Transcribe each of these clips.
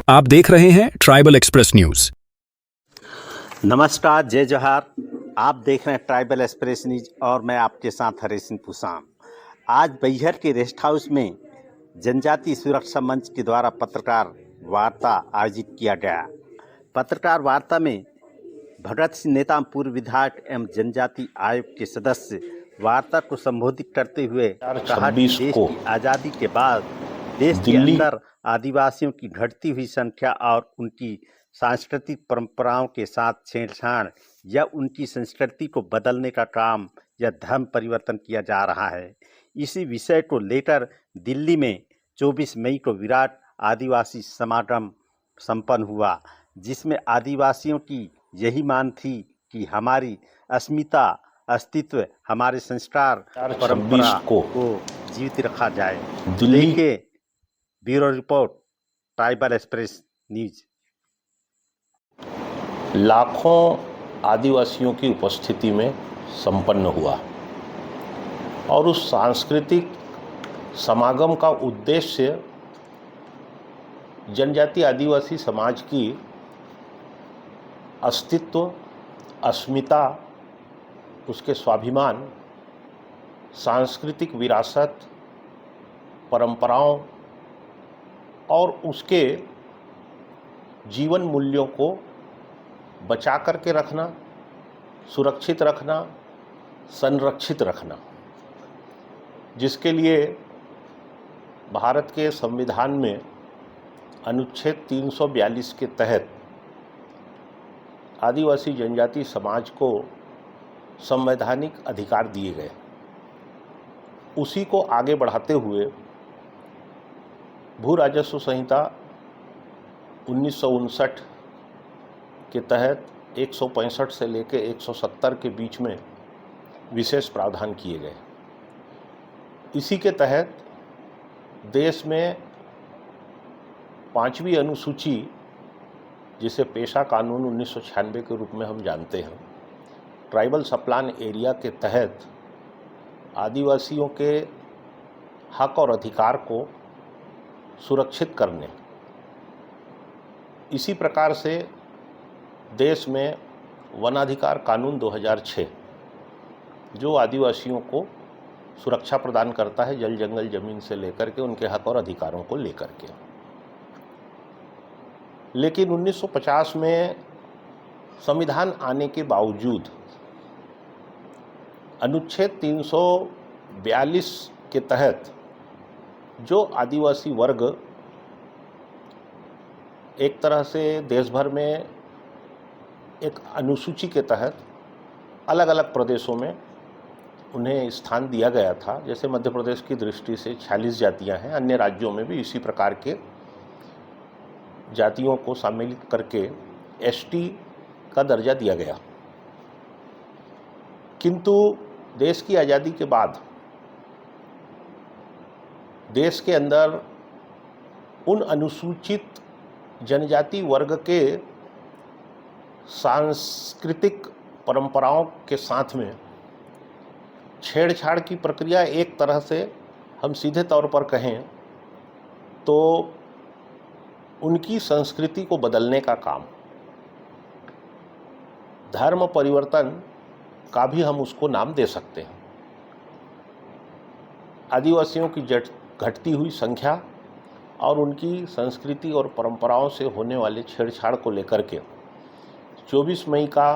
आप देख रहे हैं ट्राइबल एक्सप्रेस न्यूज। नमस्कार, जय जोहार। आप देख रहे हैं ट्राइबल एक्सप्रेस न्यूज और मैं आपके साथ हरी सिंह पुसाम। आज बैहर के रेस्ट हाउस में जनजाति सुरक्षा मंच के द्वारा पत्रकार वार्ता आयोजित किया गया। पत्रकार वार्ता में भगत सिंह नेताम पूर्व विधायक एवं जनजाति आयोग के सदस्य वार्ता को संबोधित करते हुए कहा कि देश की आज़ादी के बाद देश के अंदर आदिवासियों की घटती हुई संख्या और उनकी सांस्कृतिक परंपराओं के साथ छेड़छाड़ या उनकी संस्कृति को बदलने का काम या धर्म परिवर्तन किया जा रहा है। इसी विषय को लेकर दिल्ली में 24 मई को विराट आदिवासी समागम संपन्न हुआ, जिसमें आदिवासियों की यही मांग थी कि हमारी अस्मिता, अस्तित्व, हमारे संस्कार, परंपरा को जीवित रखा जाए। दिल्ली के bureau report, tribal express news. लाखों आदिवासियों की उपस्थिति में संपन्न हुआ और उस सांस्कृतिक समागम का उद्देश्य जनजाति आदिवासी समाज की अस्तित्व, अस्मिता, उसके स्वाभिमान, सांस्कृतिक विरासत, परंपराओं और उसके जीवन मूल्यों को बचा करके रखना, सुरक्षित रखना, संरक्षित रखना, जिसके लिए भारत के संविधान में अनुच्छेद 342 के तहत आदिवासी जनजाति समाज को संवैधानिक अधिकार दिए गए। उसी को आगे बढ़ाते हुए भू राजस्व संहिता 1959 के तहत 165 से लेकर 170 के बीच में विशेष प्रावधान किए गए। इसी के तहत देश में 5वीं अनुसूची, जिसे पेशा कानून 1996 के रूप में हम जानते हैं, ट्राइबल सप्लान एरिया के तहत आदिवासियों के हक और अधिकार को सुरक्षित करने, इसी प्रकार से देश में वनाधिकार कानून 2006 जो आदिवासियों को सुरक्षा प्रदान करता है, जल जंगल जमीन से लेकर के उनके हक और अधिकारों को लेकर के। लेकिन 1950 में संविधान आने के बावजूद अनुच्छेद 342 के तहत जो आदिवासी वर्ग एक तरह से देश भर में एक अनुसूची के तहत अलग अलग प्रदेशों में उन्हें स्थान दिया गया था। जैसे मध्य प्रदेश की दृष्टि से 46 जातियां हैं, अन्य राज्यों में भी इसी प्रकार के जातियों को शामिल करके एसटी का दर्जा दिया गया। किंतु देश की आज़ादी के बाद देश के अंदर उन अनुसूचित जनजाति वर्ग के सांस्कृतिक परंपराओं के साथ में छेड़छाड़ की प्रक्रिया, एक तरह से हम सीधे तौर पर कहें तो उनकी संस्कृति को बदलने का काम, धर्म परिवर्तन का भी हम उसको नाम दे सकते हैं। आदिवासियों की घटती हुई संख्या और उनकी संस्कृति और परंपराओं से होने वाले छेड़छाड़ को लेकर के 24 मई का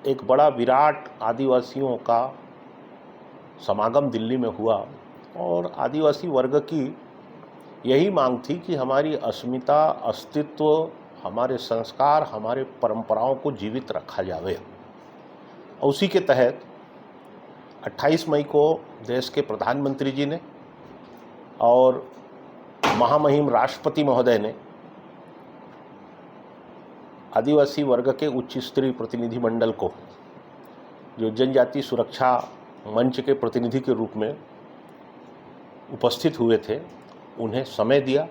एक बड़ा विराट आदिवासियों का समागम दिल्ली में हुआ और आदिवासी वर्ग की यही मांग थी कि हमारी अस्मिता, अस्तित्व, हमारे संस्कार, हमारे परंपराओं को जीवित रखा जावे। उसी के तहत 28 मई को देश के प्रधानमंत्री जी ने और महामहिम राष्ट्रपति महोदय ने आदिवासी वर्ग के उच्च स्तरीय प्रतिनिधि मंडल को, जो जनजाति सुरक्षा मंच के प्रतिनिधि के रूप में उपस्थित हुए थे, उन्हें समय दिया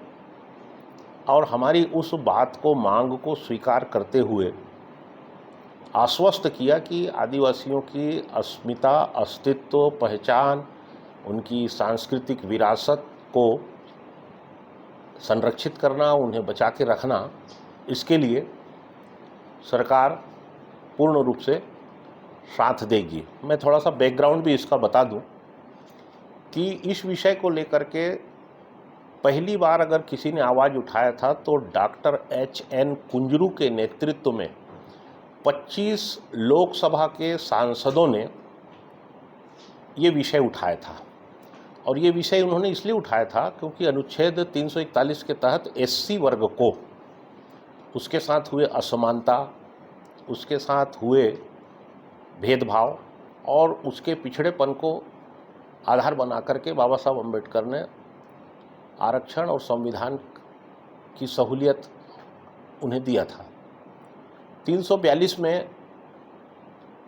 और हमारी उस बात को, मांग को स्वीकार करते हुए आश्वस्त किया कि आदिवासियों की अस्मिता, अस्तित्व, पहचान, उनकी सांस्कृतिक विरासत को संरक्षित करना, उन्हें बचा के रखना, इसके लिए सरकार पूर्ण रूप से साथ देगी। मैं थोड़ा सा बैकग्राउंड भी इसका बता दूं कि इस विषय को लेकर के पहली बार अगर किसी ने आवाज़ उठाया था तो डॉक्टर H.N. कुंजरू के नेतृत्व में 25 लोकसभा के सांसदों ने ये विषय उठाया था। और ये विषय उन्होंने इसलिए उठाया था क्योंकि अनुच्छेद 341 के तहत SC वर्ग को उसके साथ हुए असमानता, उसके साथ हुए भेदभाव और उसके पिछड़ेपन को आधार बना करके बाबा साहब अम्बेडकर ने आरक्षण और संविधान की सहूलियत उन्हें दिया था। 342 में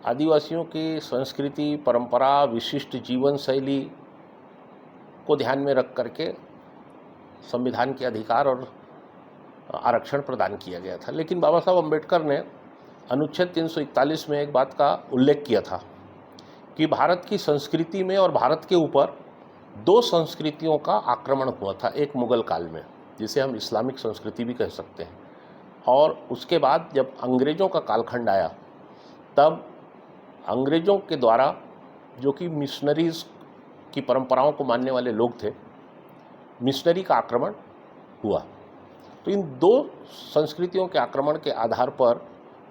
आदिवासियों की संस्कृति, परंपरा, विशिष्ट जीवन शैली को ध्यान में रख करके संविधान के अधिकार और आरक्षण प्रदान किया गया था। लेकिन बाबा साहब अम्बेडकर ने अनुच्छेद 341 में एक बात का उल्लेख किया था कि भारत की संस्कृति में और भारत के ऊपर 2 संस्कृतियों का आक्रमण हुआ था। एक मुगल काल में, जिसे हम इस्लामिक संस्कृति भी कह सकते हैं, और उसके बाद जब अंग्रेज़ों का कालखंड आया तब अंग्रेज़ों के द्वारा, जो कि मिशनरीज़ की परंपराओं को मानने वाले लोग थे, मिशनरी का आक्रमण हुआ। तो इन 2 संस्कृतियों के आक्रमण के आधार पर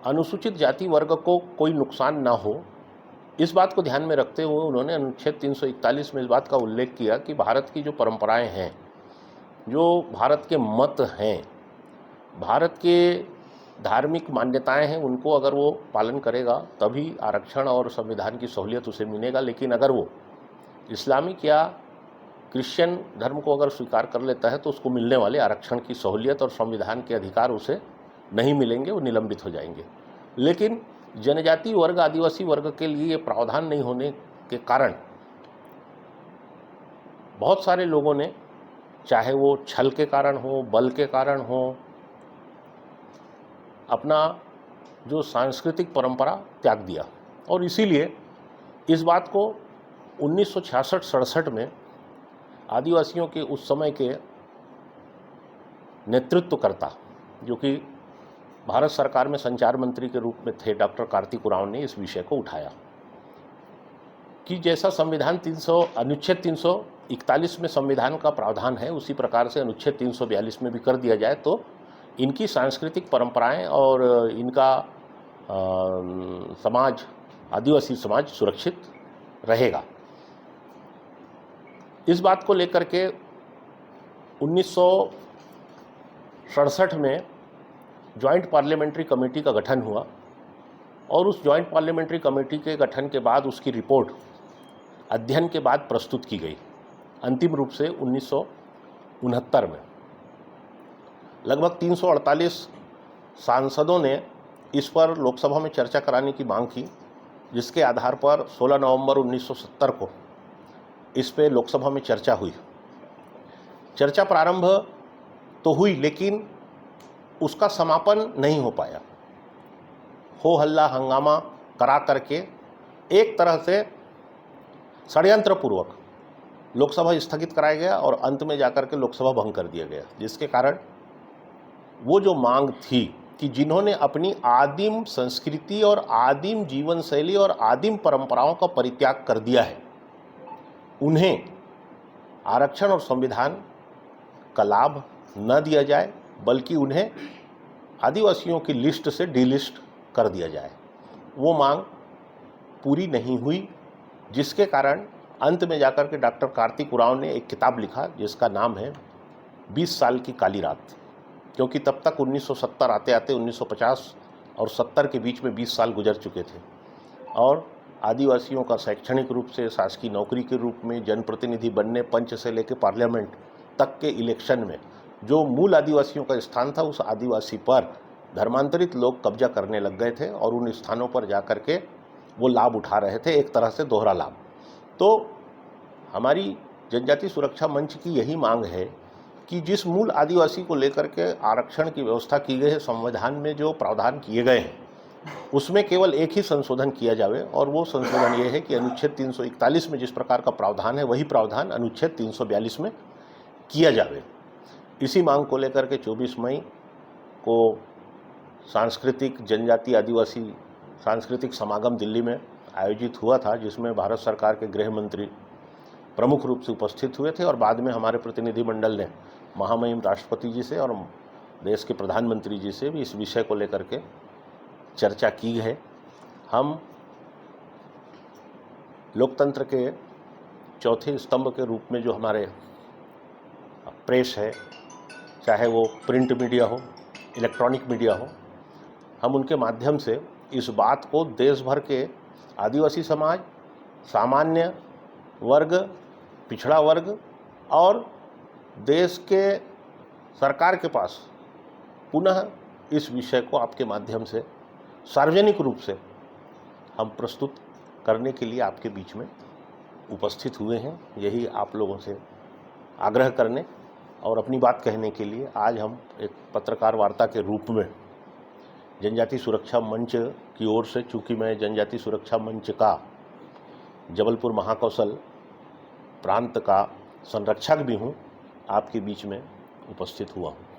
अनुसूचित जाति वर्ग को कोई नुकसान ना हो, इस बात को ध्यान में रखते हुए उन्होंने अनुच्छेद 341 में इस बात का उल्लेख किया कि भारत की जो परंपराएं हैं, जो भारत के मत हैं, भारत के धार्मिक मान्यताएं हैं, उनको अगर वो पालन करेगा तभी आरक्षण और संविधान की सहूलियत उसे मिलेगा। लेकिन अगर वो इस्लामिक या क्रिश्चियन धर्म को अगर स्वीकार कर लेता है तो उसको मिलने वाले आरक्षण की सहूलियत और संविधान के अधिकार उसे नहीं मिलेंगे, वो निलंबित हो जाएंगे। लेकिन जनजाति वर्ग, आदिवासी वर्ग के लिए ये प्रावधान नहीं होने के कारण बहुत सारे लोगों ने, चाहे वो छल के कारण हो, बल के कारण हो, अपना जो सांस्कृतिक परंपरा त्याग दिया। और इसीलिए इस बात को 1966-67 में आदिवासियों के उस समय के नेतृत्वकर्ता, जो कि भारत सरकार में संचार मंत्री के रूप में थे, डॉक्टर कार्तिक उरांव ने इस विषय को उठाया कि जैसा संविधान अनुच्छेद 341 में संविधान का प्रावधान है, उसी प्रकार से अनुच्छेद 342 में भी कर दिया जाए तो इनकी सांस्कृतिक परंपराएं और इनका समाज, आदिवासी समाज सुरक्षित रहेगा। इस बात को लेकर के 1967 में जॉइंट पार्लियामेंट्री कमेटी का गठन हुआ और उस जॉइंट पार्लियामेंट्री कमेटी के गठन के बाद उसकी रिपोर्ट अध्ययन के बाद प्रस्तुत की गई, अंतिम रूप से 1969 में। लगभग 348 सांसदों ने इस पर लोकसभा में चर्चा कराने की मांग की, जिसके आधार पर 16 नवंबर 1970 को इस पे लोकसभा में चर्चा हुई। चर्चा प्रारंभ तो हुई लेकिन उसका समापन नहीं हो पाया। हो हल्ला हंगामा करा करके एक तरह से षड्यंत्र पूर्वक लोकसभा स्थगित कराया गया और अंत में जाकर के लोकसभा भंग कर दिया गया, जिसके कारण वो जो मांग थी कि जिन्होंने अपनी आदिम संस्कृति और आदिम जीवन शैली और आदिम परंपराओं का परित्याग कर दिया है, उन्हें आरक्षण और संविधान का लाभ न दिया जाए, बल्कि उन्हें आदिवासियों की लिस्ट से डिलिस्ट कर दिया जाए। वो मांग पूरी नहीं हुई, जिसके कारण अंत में जाकर के डॉक्टर कार्तिक उरांव ने एक किताब लिखा जिसका नाम है 20 साल की काली रात, क्योंकि तब तक 1970 आते आते 1950 और 70 के बीच में 20 साल गुजर चुके थे और आदिवासियों का शैक्षणिक रूप से, शासकीय नौकरी के रूप में, जनप्रतिनिधि बनने, पंच से लेकर पार्लियामेंट तक के इलेक्शन में जो मूल आदिवासियों का स्थान था, उस आदिवासी पर धर्मांतरित लोग कब्जा करने लग गए थे और उन स्थानों पर जाकर के वो लाभ उठा रहे थे, एक तरह से दोहरा लाभ। तो हमारी जनजाति सुरक्षा मंच की यही मांग है कि जिस मूल आदिवासी को लेकर के आरक्षण की व्यवस्था की गई है, संविधान में जो प्रावधान किए गए हैं, उसमें केवल एक ही संशोधन किया जावे और वो संशोधन ये है कि अनुच्छेद 341 में जिस प्रकार का प्रावधान है, वही प्रावधान अनुच्छेद 342 में किया जावे। इसी मांग को लेकर के 24 मई को सांस्कृतिक जनजाति आदिवासी सांस्कृतिक समागम दिल्ली में आयोजित हुआ था, जिसमें भारत सरकार के गृह मंत्री प्रमुख रूप से उपस्थित हुए थे और बाद में हमारे प्रतिनिधिमंडल ने महामहिम राष्ट्रपति जी से और देश के प्रधानमंत्री जी से भी इस विषय को लेकर के चर्चा की है। हम लोकतंत्र के चौथे स्तंभ के रूप में जो हमारे प्रेस है, चाहे वो प्रिंट मीडिया हो, इलेक्ट्रॉनिक मीडिया हो, हम उनके माध्यम से इस बात को देश भर के आदिवासी समाज, सामान्य वर्ग, पिछड़ा वर्ग और देश के सरकार के पास पुनः इस विषय को आपके माध्यम से सार्वजनिक रूप से हम प्रस्तुत करने के लिए आपके बीच में उपस्थित हुए हैं। यही आप लोगों से आग्रह करने और अपनी बात कहने के लिए आज हम एक पत्रकार वार्ता के रूप में जनजाति सुरक्षा मंच की ओर से, चूँकि मैं जनजाति सुरक्षा मंच का जबलपुर महाकौशल प्रांत का संरक्षक भी हूँ, आपके बीच में उपस्थित हुआ हूँ।